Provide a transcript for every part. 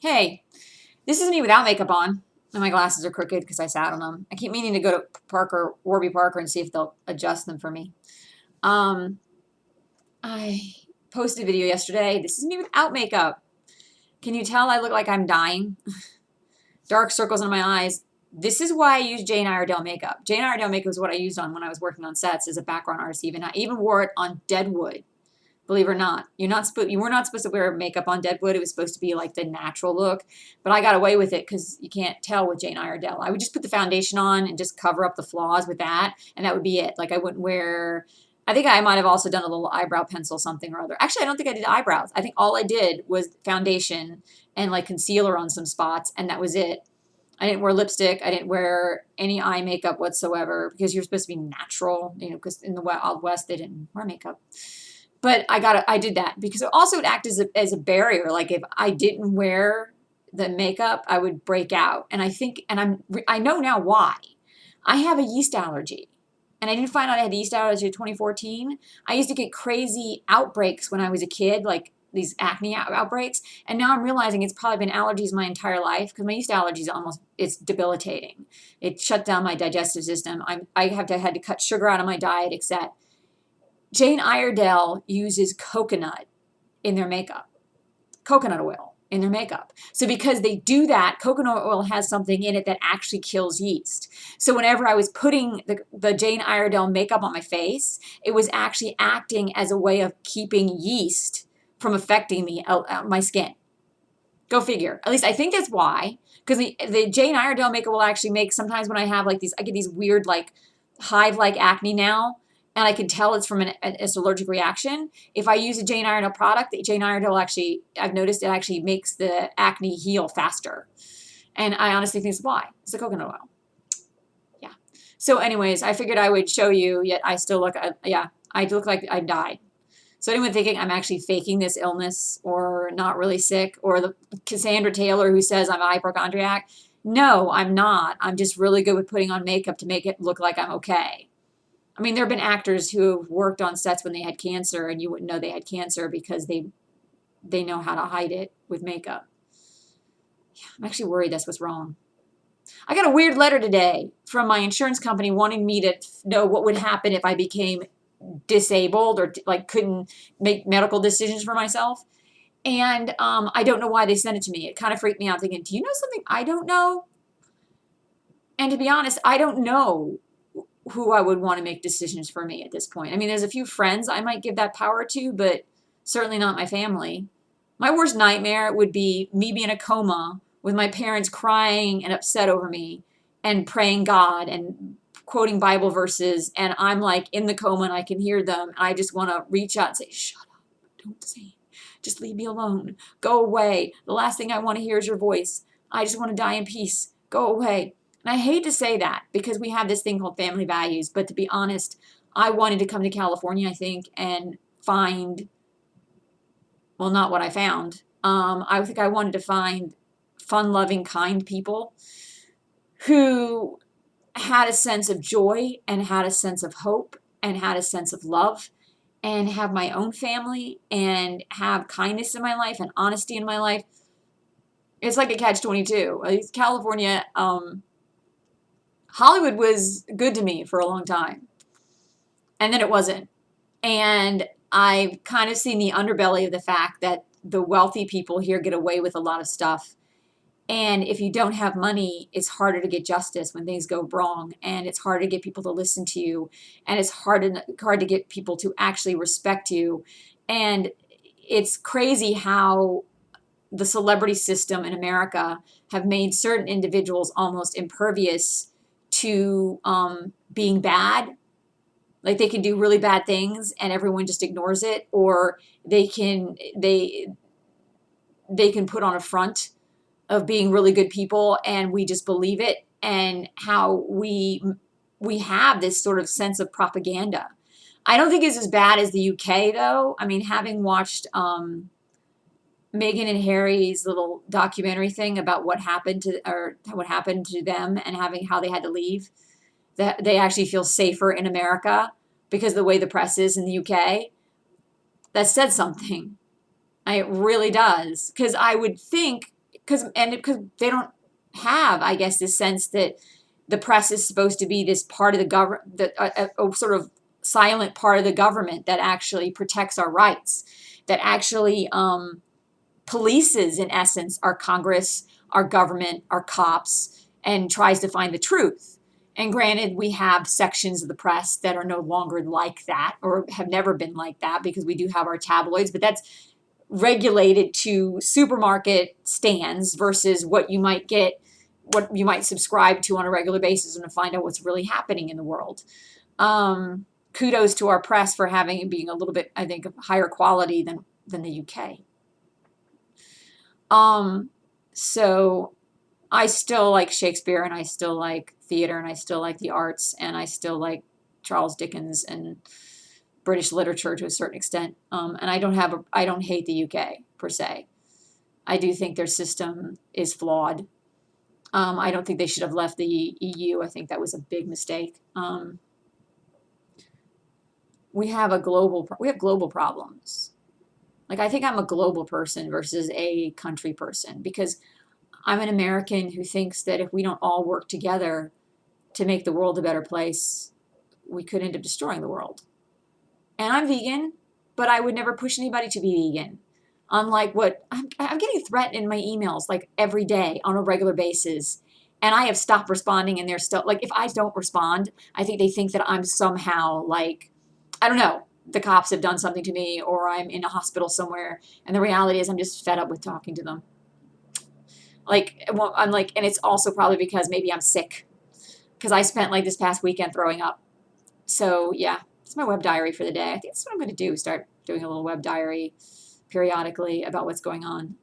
Hey, this is me without makeup on, and my glasses are crooked because I sat on them. I keep meaning to go to Parker, Warby Parker, and see if they'll adjust them for me. Um, I posted a video yesterday. This is me without makeup. Can you tell I look like I'm dying? Dark circles in my eyes. This is why I use Jane Iredale makeup. Jane Iredale makeup is what I used on when I was working on sets as a background artist. Even I even wore it on Deadwood. Believe it or not, you were not supposed to wear makeup on Deadwood. It was supposed to be like the natural look, but I got away with it because you can't tell with Jane Iredale. I would just put the foundation on and just cover up the flaws with that, and that would be it. Like I wouldn't wear. I think I might have also done a little eyebrow pencil something or other. Actually, I don't think I did eyebrows. I think all I did was foundation and like concealer on some spots, and that was it. I didn't wear lipstick. I didn't wear any eye makeup whatsoever because you're supposed to be natural, because in the Wild West they didn't wear makeup. But I did that because it also would act as a barrier. Like if I didn't wear the makeup, I would break out. And I think, I know now why. I have a yeast allergy. And I didn't find out I had a yeast allergy in 2014. I used to get crazy outbreaks when I was a kid, like these acne outbreaks. And now I'm realizing it's probably been allergies my entire life because my yeast allergy is it's debilitating. It shut down my digestive system. Had to cut sugar out of my diet, except Jane Iredale uses coconut in their makeup, coconut oil in their makeup. So because they do that, coconut oil has something in it that actually kills yeast. So whenever I was putting the Jane Iredale makeup on my face, it was actually acting as a way of keeping yeast from affecting my skin. Go figure. At least I think that's why. Because the Jane Iredale makeup will actually make, sometimes when I have like these, I get these weird like hive-like acne now, and I can tell it's from an allergic reaction. If I use a Jane Iredale product, the Jane Iredale actually, I've noticed it actually makes the acne heal faster. And I honestly think it's why. It's the coconut oil. Yeah. So anyways, I figured I would show you, yet I still look, yeah, I look like I died. So anyone thinking I'm actually faking this illness or not really sick, or the Cassandra Taylor who says I'm a hypochondriac, no, I'm not. I'm just really good with putting on makeup to make it look like I'm okay. I mean, there have been actors who have worked on sets when they had cancer, and you wouldn't know they had cancer because they know how to hide it with makeup. Yeah, I'm actually worried that's what's wrong. I got a weird letter today from my insurance company wanting me to know what would happen if I became disabled or like couldn't make medical decisions for myself. And I don't know why they sent it to me. It kind of freaked me out thinking, do you know something I don't know? And to be honest, I don't know who I would want to make decisions for me at this point. I mean, there's a few friends I might give that power to, but certainly not my family. My worst nightmare would be me being in a coma with my parents crying and upset over me and praying God and quoting Bible verses. And I'm like in the coma and I can hear them. And I just want to reach out and say, shut up, don't say it. Just leave me alone. Go away. The last thing I want to hear is your voice. I just want to die in peace. Go away. And I hate to say that because we have this thing called family values, but to be honest, I wanted to come to California, I think, and find, well, not what I found. I think I wanted to find fun-loving, kind people who had a sense of joy and had a sense of hope and had a sense of love and have my own family and have kindness in my life and honesty in my life. It's like a catch-22. California, Hollywood was good to me for a long time, and then it wasn't. And I've kind of seen the underbelly of the fact that the wealthy people here get away with a lot of stuff. And if you don't have money, it's harder to get justice when things go wrong, and it's hard to get people to listen to you, and it's hard to get people to actually respect you. And it's crazy how the celebrity system in America have made certain individuals almost impervious to being bad. Like they can do really bad things and everyone just ignores it, or they can put on a front of being really good people and we just believe it, and how we have this sort of sense of propaganda. I don't think it's as bad as the UK though. I mean, having watched Meghan and Harry's little documentary thing about what happened to them and having how they had to leave, that they actually feel safer in America because of the way the press is in the UK. That said something. It really does. Because I would think because they don't have, I guess, this sense that the press is supposed to be this part of the government, that a sort of silent part of the government that actually protects our rights, that actually polices, in essence, our Congress, our government, our cops, and tries to find the truth. And granted, we have sections of the press that are no longer like that or have never been like that because we do have our tabloids, but that's regulated to supermarket stands versus what you might get, what you might subscribe to on a regular basis and to find out what's really happening in the world. Kudos to our press for having being a little bit, I think, of higher quality than the UK. So I still like Shakespeare and I still like theater and I still like the arts and I still like Charles Dickens and British literature to a certain extent. And I don't hate the UK per se. I do think their system is flawed. I don't think they should have left the EU. I think that was a big mistake. We have global problems. Like, I think I'm a global person versus a country person because I'm an American who thinks that if we don't all work together to make the world a better place, we could end up destroying the world. And I'm vegan, but I would never push anybody to be vegan. Unlike what I'm getting threatened in my emails like every day on a regular basis. And I have stopped responding and they're still like, if I don't respond, I think they think that I'm somehow like, I don't know, the cops have done something to me or I'm in a hospital somewhere. And the reality is I'm just fed up with talking to them. Like, well, I'm like, and it's also probably because maybe I'm sick because I spent like this past weekend throwing up. So yeah, it's my web diary for the day. I think that's what I'm going to do. Start doing a little web diary periodically about what's going on.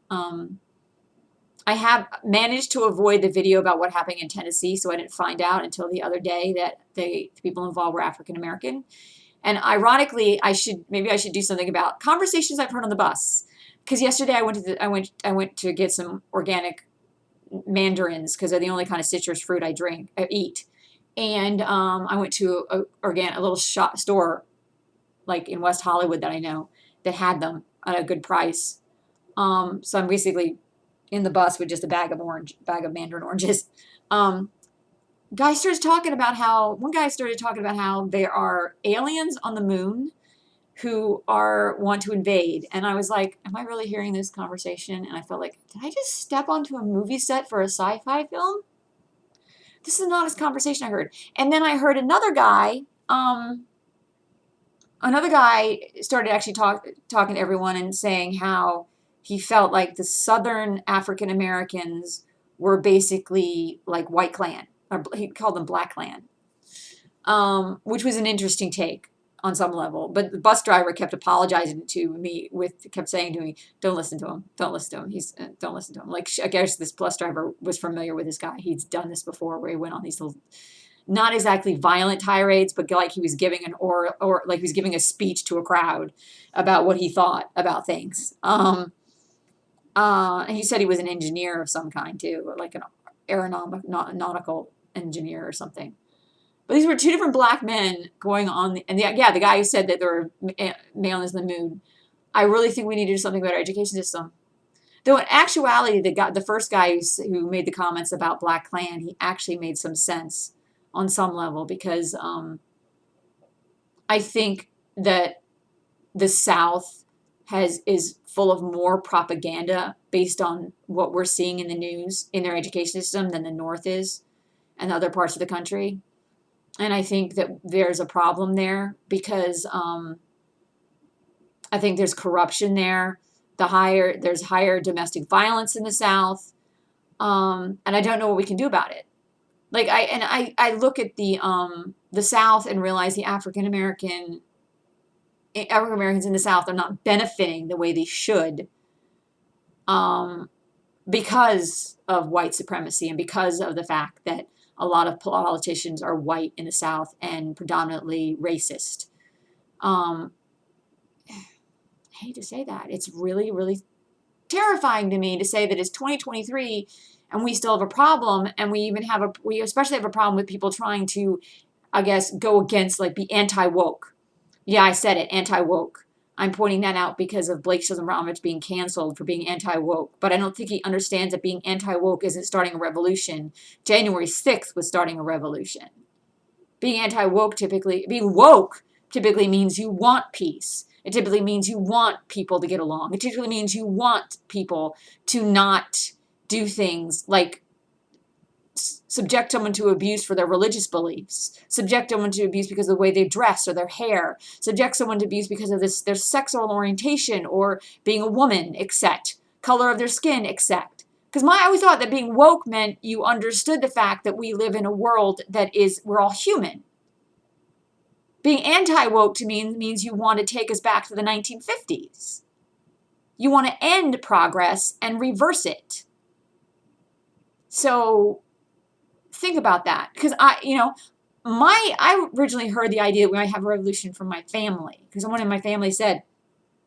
I have managed to avoid the video about what happened in Tennessee, so I didn't find out until the other day that the people involved were African American. And ironically, I should do something about conversations I've heard on the bus. Because yesterday I went to get some organic mandarins because they're the only kind of citrus fruit I eat. And I went to a little store like in West Hollywood that I know that had them at a good price. So I'm basically in the bus with just a bag of mandarin oranges. One guy started talking about how there are aliens on the moon who want to invade. And I was like, am I really hearing this conversation? And I felt like, did I just step onto a movie set for a sci-fi film? This is not a conversation I heard. And then I heard another guy started actually talking to everyone and saying how he felt like the Southern African Americans were basically like white Klan, or he called them black Klan, which was an interesting take on some level. But the bus driver kept apologizing to me kept saying to me, don't listen to him. Don't listen to him. Don't listen to him. Like, I guess this bus driver was familiar with this guy. He's done this before where he went on these little, not exactly violent tirades, but like he was giving or like he was giving a speech to a crowd about what he thought about things. And he said he was an engineer of some kind too, like an nautical engineer or something. But these were two different black men going on. The guy who said that there were maleness in the moon. I really think we need to do something about our education system. Though in actuality, the first guy who made the comments about Black Klan, he actually made some sense on some level because I think that the South is full of more propaganda based on what we're seeing in the news in their education system than the North is and other parts of the country. And I think that there's a problem there because I think there's corruption there. There's higher domestic violence in the South. And I don't know what we can do about it. Like I look at the South and realize the African Americans in the South are not benefiting the way they should because of white supremacy and because of the fact that a lot of politicians are white in the South and predominantly racist. I hate to say that. It's really, really terrifying to me to say that it's 2023 and we still have a problem, and we especially have a problem with people trying to, I guess, go against, like, be anti-woke. Yeah, I said it, anti-woke. I'm pointing that out because of Blake Shelton-Bromovich being canceled for being anti-woke. But I don't think he understands that being anti-woke isn't starting a revolution. January 6th was starting a revolution. Being anti-woke being woke typically means you want peace. It typically means you want people to get along. It typically means you want people to not do things like subject someone to abuse for their religious beliefs, subject someone to abuse because of the way they dress or their hair, subject someone to abuse because of their sexual orientation or being a woman, except color of their skin, except. Because I always thought that being woke meant you understood the fact that we live in a world that we're all human. Being anti-woke to me means you want to take us back to the 1950s. You want to end progress and reverse it. So think about that. Because I originally heard the idea that we might have a revolution from my family. Because someone in my family said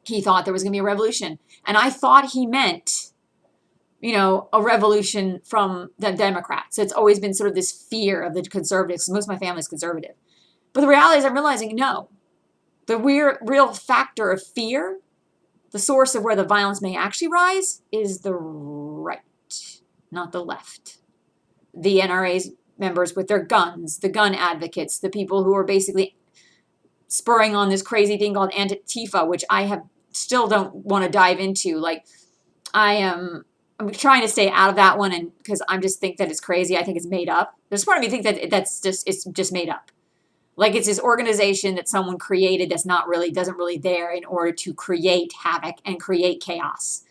he thought there was going to be a revolution. And I thought he meant, a revolution from the Democrats. It's always been sort of this fear of the conservatives. Most of my family is conservative. But the reality is I'm realizing, no. The real factor of fear, the source of where the violence may actually rise, is the right, not the left. The NRA's members with their guns, the gun advocates, the people who are basically spurring on this crazy thing called Antifa, which I still don't want to dive into. Like, I'm trying to stay out of that one, and because I just think that it's crazy. I think it's made up. There's part of me think that it's just made up. Like, it's this organization that someone created that's doesn't really there in order to create havoc and create chaos,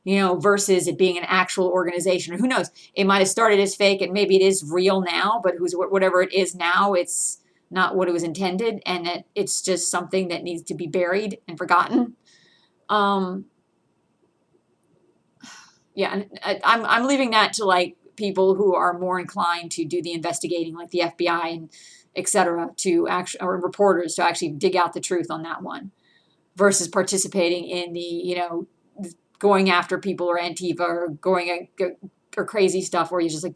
versus it being an actual organization. Or who knows? It might have started as fake and maybe it is real now, but whatever it is now, it's not what it was intended, and it's just something that needs to be buried and forgotten. Yeah, and I'm leaving that to like people who are more inclined to do the investigating, like the FBI and etc., or reporters to actually dig out the truth on that one, versus participating in the going after people or Antifa or crazy stuff where you just like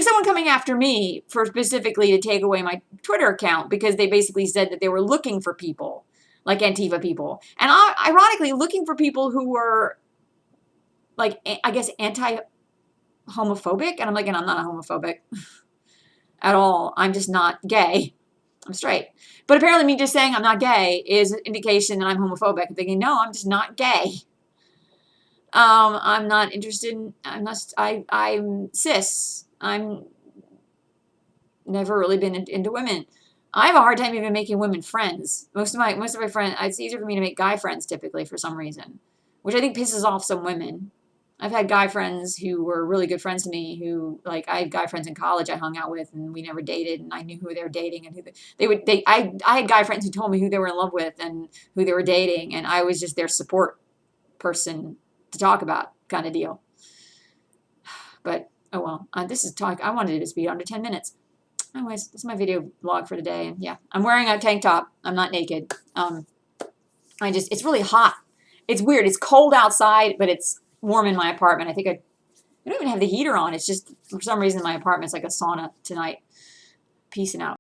someone coming after me for specifically to take away my Twitter account because they basically said that they were looking for people like Antifa people, and ironically looking for people who were like, I guess, anti-homophobic, and I'm like, and I'm not a homophobic at all. I'm just not gay. I'm straight. But apparently me just saying I'm not gay is an indication that I'm homophobic. I'm thinking, no, I'm just not gay. I'm not interested I'm cis. I'm never really been into women. I have a hard time even making women friends. Most of my friends, it's easier for me to make guy friends typically for some reason, which I think pisses off some women. I've had guy friends who were really good friends to me who, like, I had guy friends in college I hung out with and we never dated, and I knew who they were dating and I had guy friends who told me who they were in love with and who they were dating, and I was just their support person to talk about kind of deal. But, oh well, this is talk. I wanted it to be under 10 minutes. Anyways, this is my video vlog for today, and yeah, I'm wearing a tank top. I'm not naked. It's really hot. It's weird. It's cold outside, but it's warm in my apartment. I don't even have the heater on. It's just, for some reason, my apartment's like a sauna tonight. Peace and out.